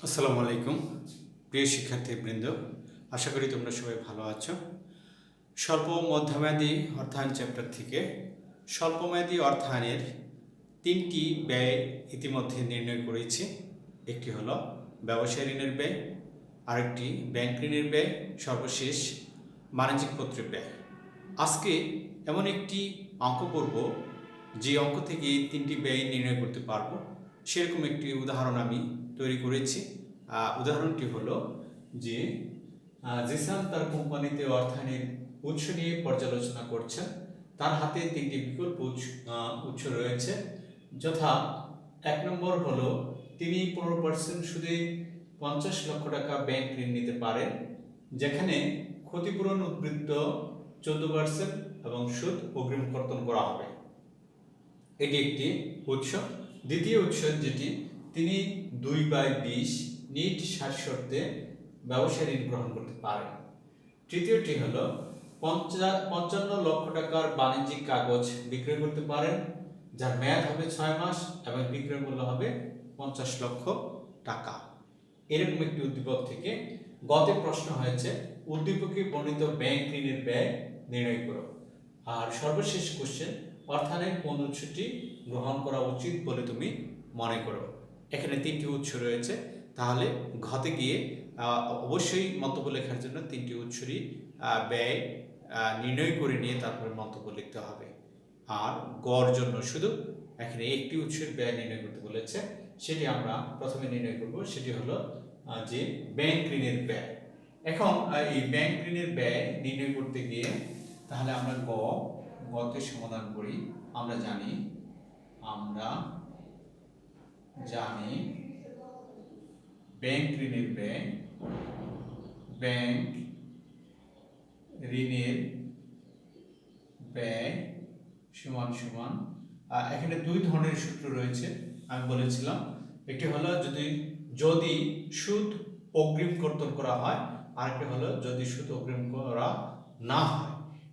আসসালামু আলাইকুম প্রিয় শিক্ষার্থীবৃন্দ, আশা করি তোমরা সবাই ভালো আছো। স্বল্প মধ্যমেয়াদী অর্থায়ন চ্যাপ্টার থেকে স্বল্পমেয়াদী অর্থায়নের তিনটি ব্যয় ইতিমধ্যে নির্ণয় করেছি। একটি হলো ব্যবসায় ঋণের ব্যয়, আরেকটি ব্যাংক ঋণের ব্যয়, সর্বশেষ বাণিজ্যিক পত্রের ব্যয়। আজকে এমন একটি অঙ্ক করব যে অঙ্ক থেকে এই তিনটি ব্যয় নির্ণয় করতে পারবো, সেরকম একটি উদাহরণ আমি তৈরি করেছি। উদাহরণটি হলো যে জিসান তার কোম্পানিতে অর্থায়নের উৎস নিয়ে পর্যালোচনা করছেন। তার হাতে তিনটি বিকল্প উৎস রয়েছে, যথা 1 নম্বর হলো তিনি 15% সুদে 50 লক্ষ টাকা ব্যাংক ঋণ নিতে পারেন, যেখানে ক্ষতিপূরণ উদ্বৃত্ত 14% এবং সুদ অগ্রিম কর্তন করা হবে। এটি একটি উৎস। দ্বিতীয় উৎস যেটি, তিনি 2/20 নিট 60 শর্তে ব্যবসায় ঋণ গ্রহণ করতে পারেন। তৃতীয়টি হলো 55 লক্ষ টাকার বাণিজ্যিক কাগজ বিক্রয় করতে পারেন, যার মেয়াদ হবে 6 মাস এবং বিক্রয় মূল্য হবে 50 লক্ষ টাকা। এরকম একটি উদ্দীপক থেকে গতে প্রশ্ন হয়েছে উদ্দীপকে বর্ণিত ব্যাংক ঋণের ব্যয় নির্ণয় করো। আর সর্বশেষ কোশ্চেন, অর্থায়নের কোন উৎসটি গ্রহণ করা উচিত বলে তুমি মনে করো। এখানে তিনটি উৎস রয়েছে, তাহলে ঘতে গিয়ে অবশ্যই মন্তব্য লেখার জন্য তিনটি উৎসরই ব্যয় নির্ণয় করে নিয়ে তারপরে মন্তব্য লিখতে হবে। আর গড় জন্য শুধু এখানে একটি উৎসের ব্যয় নির্ণয় করতে বলেছে, সেটি আমরা প্রথমে নির্ণয় করব। সেটি হলো যে ব্যাংক ঋণের ব্যয়। এখন এই ব্যাংক ঋণের ব্যয় নির্ণয় করতে গিয়ে তাহলে আমরা গতে সমাধান করি। আমরা জানি ব্যাংক ঋণের ব্যয়, ব্যাংক ঋণের ব্যয় সমান সমান, এখানে দুই ধরনের সূত্র রয়েছে আমি বলেছিলাম। একটি হলো যদি সুদ অগ্রিম কর্তন করা হয়, আরেকটি হলো যদি সুদ অগ্রিম করা না হয়।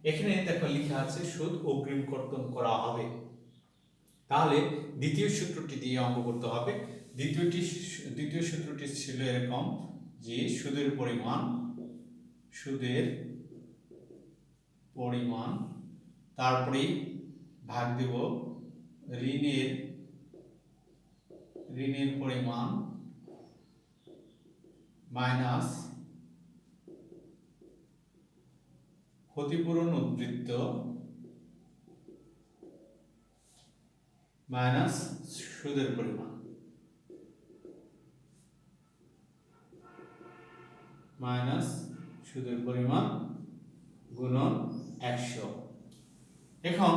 এখানে দেখো লেখা আছে সুদ অগ্রিম কর্তন করা হবে, তাহলে দ্বিতীয় সূত্রটি দিয়ে অঙ্ক করতে হবে। দ্বিতীয় সূত্রটি ছিল এরকম যে সুদের পরিমাণ তারপরে ভাগ দেব ঋণের পরিমাণ মাইনাস ক্ষতিপূরণ উদ্বৃত্ত মাইনাস সুদের পরিমাণ গুণন 100। এখন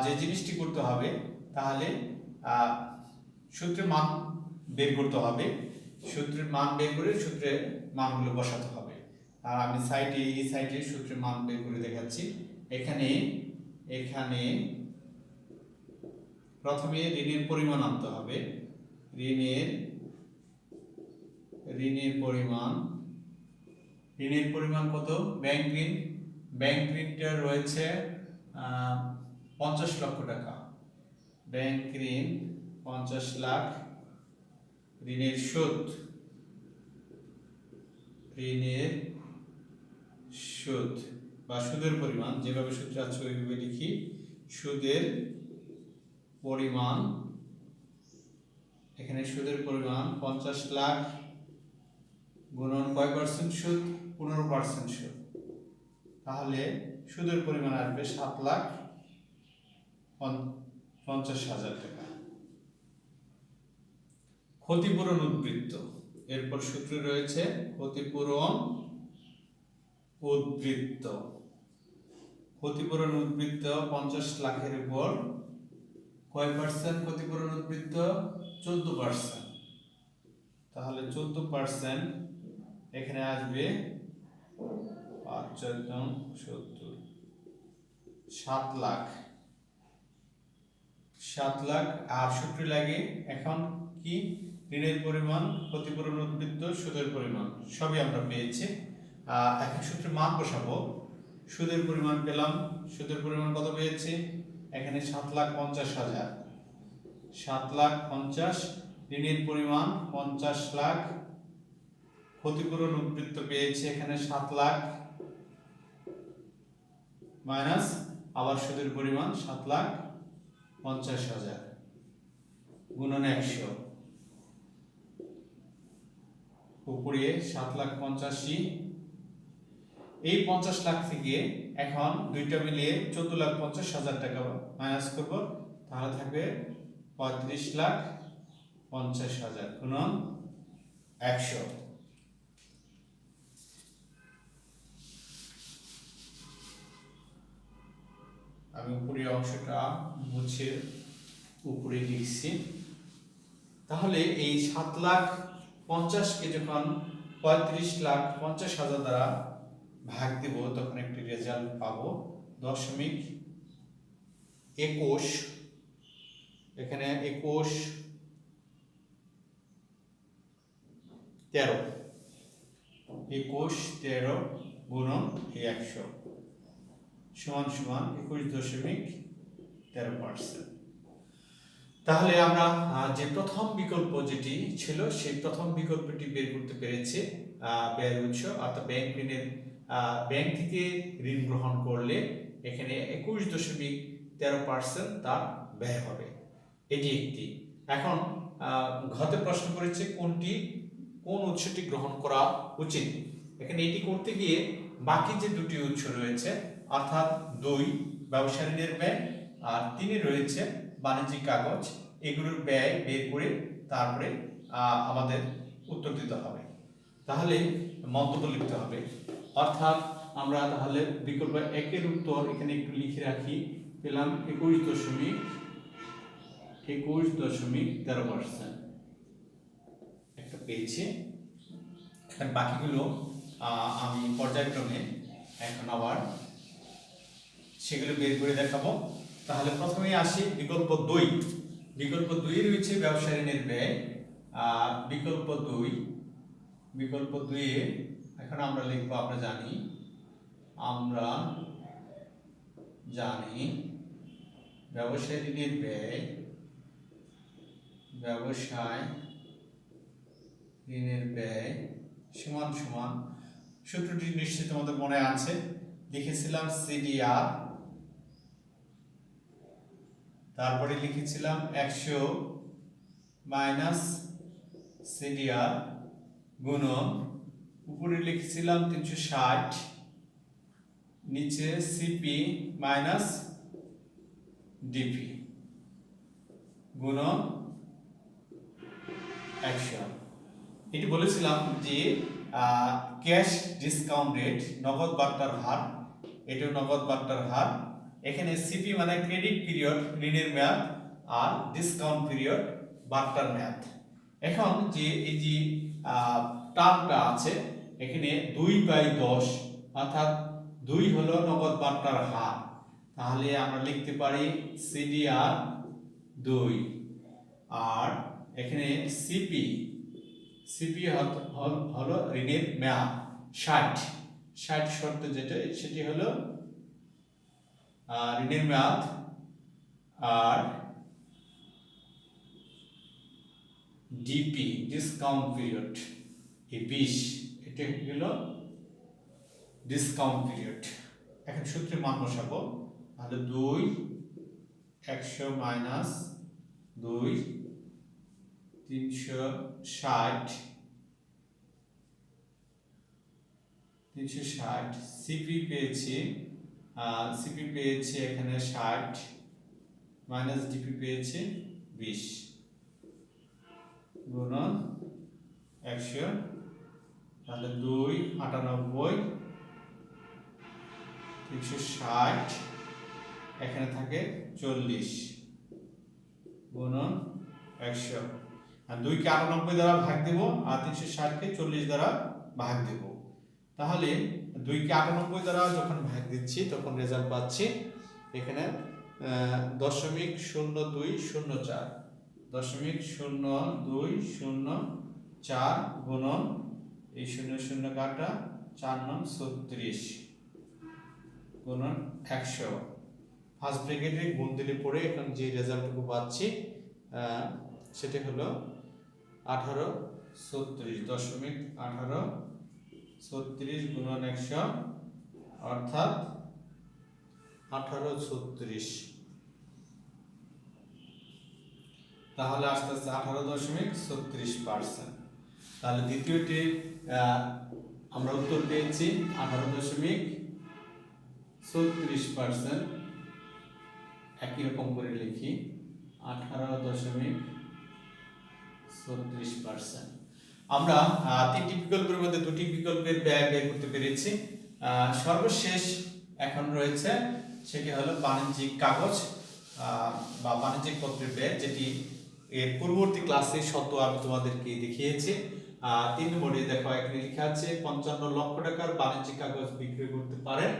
যে জিনিসটি করতে হবে, তাহলে সূত্রের মান বের করতে হবে। সূত্রের মান বের করে সূত্রের মানগুলো বসাতে হবে। আর আমি এই সাইডে সূত্রের মান বের করে দেখাচ্ছি। এখানে প্রথমে ঋণের পরিমাণ আনতে হবে। ঋণের পরিমাণ কত? ব্যাংক ঋণটা রয়েছে 50 লক্ষ টাকা। ব্যাংক ঋণ 50 লাখ। ঋণের সুদ বা সুদের পরিমাণ, যেভাবে সূত্র আছে ওইভাবে লিখি। সুদের পরিমাণ, এখানে সুদের পরিমাণ 50 লাখ গুণন কয় পার্সেন্ট সুদ? 15% সুদ। তাহলে সুদের পরিমাণ আসবে 7,50,000 টাকা। ক্ষতিপূরণ উদ্বৃত্ত, এরপর সূত্র রয়েছে ক্ষতিপূরণ উদ্বৃত্ত 50 লাখের উপর কয় পার্সেন্ট ক্ষতিপূরণ উদ্বৃত্ত? 14%। তাহলে 14% এখানে আসবে 5,4,70 7 লাখ। আর সূত্র লাগে এখন কি? ঋণের পরিমাণ, ক্ষতিপূরণ উদ্বৃত্ত, সুদের পরিমাণ সবই আমরা পেয়েছি। এখন সূত্রের মান বসাবো। সুদের পরিমাণ পেলাম। সুদের পরিমাণ কত পেয়েছি? এখানে 7,50,000। 7,50,000 ঋণের পরিমাণ 50 লাখ, ক্ষতিপূরণ উদ্বৃত্ত পেয়েছে এখানে 7 লাখ, মাইনাস আবার সুদের পরিমাণ 7,50,000 গুণন 100, উপরে 7,85,000। এই 50 লাখ থেকে এখন দুইটা মিলিয়ে 14,50,000 টাকা মাইনাস করব, তাহলে থাকবে 35,50,000 গুণন 100। আমি উপরের অংশটা মুছে উপরে লিখছি। তাহলে এই 7,50,000 যখন 35,50,000 দ্বারা ভাগ দিব তখন একটি রেজাল্ট পাবো 0.21। এখানে 21 13 গুণন 100 সমান সমান 21.13%। তাহলে আমরা যে প্রথম বিকল্প যেটি ছিল সেই প্রথম বিকল্পটি বের করতে পেরেছি। ব্যয়ের উৎস অর্থাৎ ব্যাংক থেকে ঋণ গ্রহণ করলে এখানে 21.13% তার ব্যয় হবে, এটি একটি। এখন ঘতে প্রশ্ন করেছে কোন উৎসটি গ্রহণ করা উচিত। এখানে এটি করতে গিয়ে বাকি যে দুটি উৎস রয়েছে অর্থাৎ 2 ব্যবসা ঋণের ব্যয় আর 3 রয়েছে বাণিজ্যিক কাগজ, এগুলোর ব্যয় বের করে তারপরে আমাদের উত্তর দিতে হবে। তাহলে মন্তব্য লিখতে হবে, অর্থাৎ আমরা তাহলে বিকল্প 1 এর উত্তর এখানে একটু লিখে রাখি, পেলাম 21.13% একটা পেয়েছি। এখন বাকিগুলো আমি পর্যায়ক্রমে এখন আবার সেগুলো বের করে দেখাবো। তাহলে প্রথমেই আসি বিকল্প 2। বিকল্প 2 রয়েছে ব্যবসা ঋণের ব্যয়। বিকল্প 2 এ এখন আমরা লিখবো, আমরা জানি ব্যবসায় ঋণের ব্যয়, সমান সমান, সূত্রটি নিশ্চিত আমাদের মনে আছে, লিখেছিলাম সিডিআর, তারপরে লিখেছিলাম 100 মাইনাস সিডিআর গুণন, উপরে লিখেছিলাম 360, নিচে সিপি মাইনাস ডিপি গুণন 100। এটি বলেছিলাম যে ক্যাশ ডিসকাউন্ট রেট, নগদ বার্তার হার, এটাও নগদ বার্তার হার। এখানে সিপি মানে ক্রেডিট পিরিয়ড, ঋণের মেয়াদ, আর ডিসকাউন্ট পিরিয়ড, বার্তার মেয়াদ। এখন যে এই যে টার্মটা আছে এখানে 2/10 অর্থাৎ 2 হলো নগদ বার্তার হার, তাহলে আমরা লিখতে পারি সিডিআর 2, আর এখানে সিপি হলো ঋণের মেয়াদ 60 শর্ত যেটা সেটি হলো ঋণের মেয়াদ, আর ডিপি ডিসকাউন্ট পিরিয়ড এই 20, এটা হলো ডিসকাউন্ট পিরিয়ড। এখন সূত্রে মান বসাবো, তাহলে 2 100 মাইনাস 2 360 সিপি পেয়েছি এখানে 60 মাইনাস ডিপি পেয়েছি 20 গুণন 100, তাহলে 2 98 360 এখানে থাকে 40 গুণন 100, আর 2 কে 98 দ্বারা ভাগ দেব আর 360 কে 40 দ্বারা ভাগ দেব। তাহলে 2 কে 98 দ্বারা যখন ভাগ দিচ্ছি তখন রেজাল্ট পাচ্ছি এখানে 0.0204 গুণন এই 00 কাটা 4 9 36 গুণন 100। ফার্স্ট ব্র্যাকেটে গুণ দিলে পরে এখন যে রেজাল্টটুকু পাচ্ছি সেটা হলো 1836 গুণন 100 অর্থাৎ 1836। তাহলে আস্তে আস্তে 18.36%। তাহলে দ্বিতীয়টি আমরা উত্তর পেয়েছি 18.36%। একই রকম করে লিখি 18.36%। আমরা তিনটি বিকল্পের মধ্যে দুটি বিকল্পের ব্যয় বের করতে পেরেছি। সর্বশেষ এখন রয়েছে সেটি হলো বাণিজ্যিক কাগজ বা বাণিজ্যিক পত্রের ব্যয়, যেটি এর পূর্ববর্তী ক্লাসে শত আমি তোমাদেরকে দেখিয়েছি। 3 নম্বরে দেখো এখানে লেখা আছে 55 লক্ষ টাকার বাণিজ্যিক কাগজ বিক্রয় করতে পারেন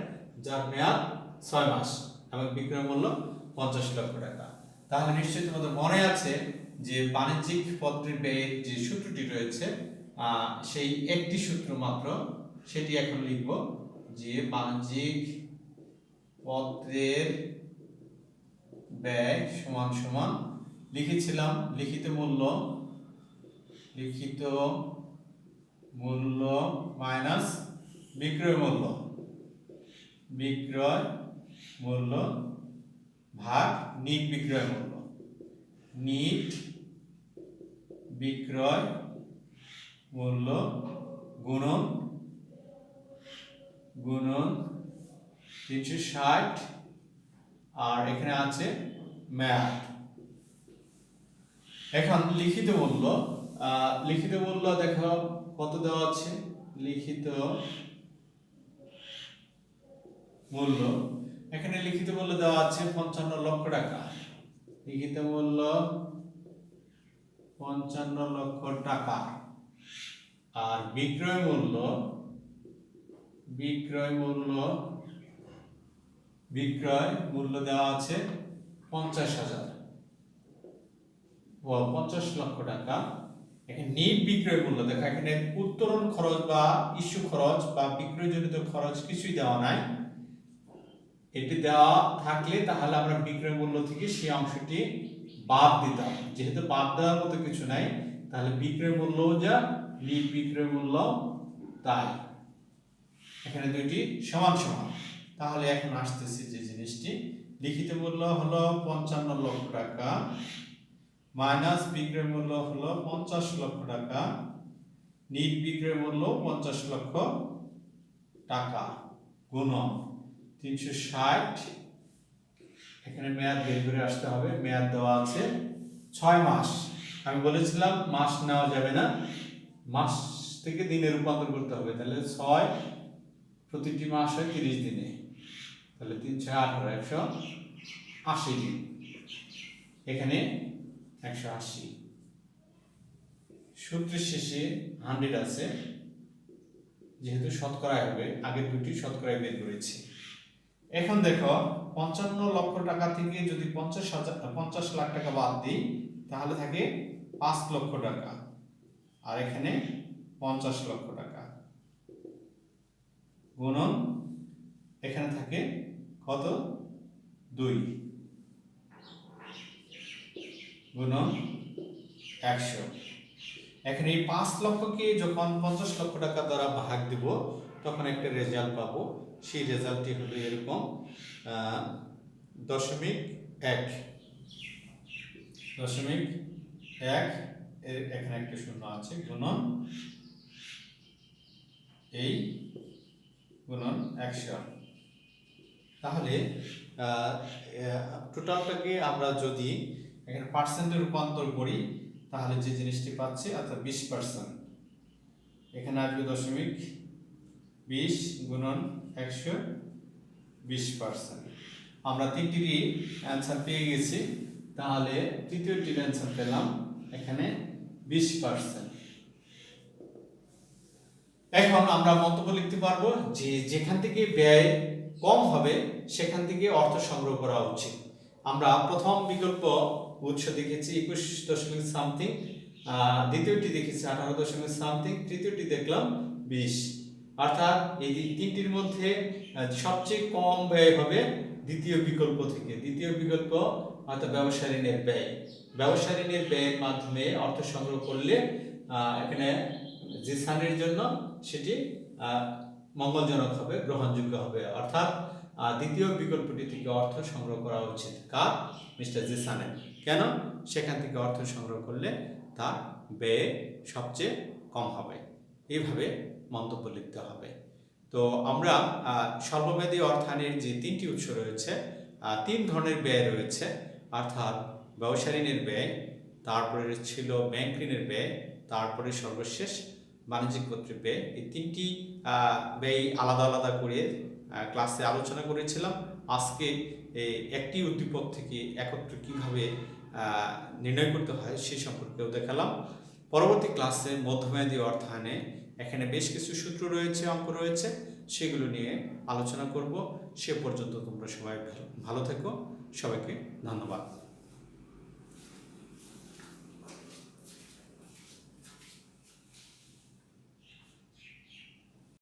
যার মেয়াদ 6 মাস এবং বিক্রয় মূল্য 50 লক্ষ টাকা। তাহলে নিশ্চয়ই তোমাদের মনে আছে যে বাণিজ্যিক পত্রের ব্যয়ের যে সূত্রটি রয়েছে সেই একটি সূত্র মাত্র, সেটি এখন লিখব যে বাণিজ্যিক পত্রের ব্যয় সমান সমান লিখেছিলাম লিখিত মূল্য মাইনাস বিক্রয় মূল্য ভাগ নিট বিক্রয় মূল্য গুণন 360 আর এখানে আছে মেয়াদ। এখন লিখিত মূল্য দেখো কত দেওয়া আছে। এখানে লিখিত মূল্য দেওয়া আছে 55 লক্ষ টাকা। লিখিত মূল্য 55 লক্ষ টাকা আর বিক্রয় মূল্য দেওয়া আছে 50 লক্ষ টাকা। এখানে নিট বিক্রয় মূল্য দেখো, এখানে উত্তোলন খরচ বা ইস্যু খরচ বা বিক্রয়জনিত খরচ কিছুই দেওয়া নাই। এটি দেওয়া থাকলে তাহলে আমরা বিক্রয় মূল্য থেকে সেই অংশটি বাদ দিতাম। যেহেতু বাদ দেওয়ার মতো কিছু নাই, তাহলে বিক্রয় মূল্যও যা নিট বিক্রয় মূল্য তাই। এখানে দুইটি সমান সমান। তাহলে এখন আসতেছে যে জিনিসটি, লিখিত মূল্য হলো 55 লক্ষ টাকা মাইনাস বিক্রয় মূল্য হলো 50 লক্ষ টাকা, নিট বিক্রয় মূল্য 50 লক্ষ টাকা গুণন 360। এখানে মেয়াদ বের করে আসতে হবে। মেয়াদ দেওয়া আছে 6 মাস। আমি বলেছিলাম মাস নেওয়া যাবে না, মাস থেকে দিনে রূপান্তর করতে হবে। তাহলে 6 প্রতিটি মাস হয় 30 দিনে, তাহলে 318 180 দিন। এখানে 180 সূত্রের শেষে 100 আছে, যেহেতু শতকরায় হবে, আগের দুটি শতকরায় বের করেছি। এখন দেখো 55 লক্ষ টাকা থেকে যদি 50 লাখ টাকা বাদ দিই তাহলে থাকে 5 লক্ষ টাকা আর এখানে 50 লক্ষ টাকা গুণন এখানে থাকে কত 2 গুণন 100। এখন এই 5 লক্ষকে যখন 50 লক্ষ টাকা দ্বারা ভাগ দেব তখন একটা রেজাল্ট পাবো। সেই রেজাল্টটি হলো এরকম 0.1 এখানে একটা শূন্য আছে গুণন এই গুণন 100। তাহলে টোটালটাকে আমরা যদি এখানে পার্সেন্টে রূপান্তর করি তাহলে যে জিনিসটি পাচ্ছি অর্থাৎ 20%, এখানে আসবে 0.20 গুণন 100 20%। আমরা তিনটিরই অ্যান্সার পেয়ে গেছি। তাহলে তৃতীয়টির অ্যান্সার পেলাম এখানে 20%। এখন আমরা মন্তব্য লিখতে পারবো যে যেখান থেকে ব্যয় কম হবে সেখান থেকে অর্থ সংগ্রহ করা উচিত। আমরা প্রথম বিকল্প উৎস দেখেছি 21.something, দ্বিতীয়টি দেখেছি 18.something, তৃতীয়টি দেখলাম 20। অর্থাৎ এই তিনটির মধ্যে সবচেয়ে কম ব্যয় হবে দ্বিতীয় বিকল্প থেকে। দ্বিতীয় বিকল্প অর্থাৎ ব্যবসা ঋণের ব্যয়। ব্যবসা ঋণের ব্যয়ের মাধ্যমে অর্থ সংগ্রহ করলে এখানে জিসানের জন্য সেটি মঙ্গলজনক হবে, গ্রহণযোগ্য হবে। অর্থাৎ দ্বিতীয় বিকল্পটি থেকে অর্থ সংগ্রহ করা উচিত কার? মিস্টার জিসানের। কেন? সেখান থেকে অর্থ সংগ্রহ করলে তার ব্যয় সবচেয়ে কম হবে। এইভাবে মন্তব্য লিখতে হবে। তো আমরা স্বল্পমেয়াদী অর্থায়নের যে তিনটি উৎস রয়েছে, তিন ধরনের ব্যয় রয়েছে, অর্থাৎ ব্যবসা ঋণের ব্যয়, তারপরে ছিল ব্যাংক ঋণের ব্যয়, তারপরে সর্বশেষ বাণিজ্যিক কর্তৃক ব্যয়। এই তিনটি ব্যয় আলাদা আলাদা করে ক্লাসে আলোচনা করেছিলাম। আজকে একটি উদ্দীপক থেকে একত্রে কীভাবে নির্ণয় করতে হয় সে সম্পর্কেও দেখালাম। পরবর্তী ক্লাসে মধ্যমেয়াদী অর্থায়নে এখানে বেশ কিছু সূত্র রয়েছে, অঙ্ক রয়েছে, সেগুলো নিয়ে আলোচনা করব। সে পর্যন্ত তোমরা সবাই ভালো থেকো। সবাইকে ধন্যবাদ।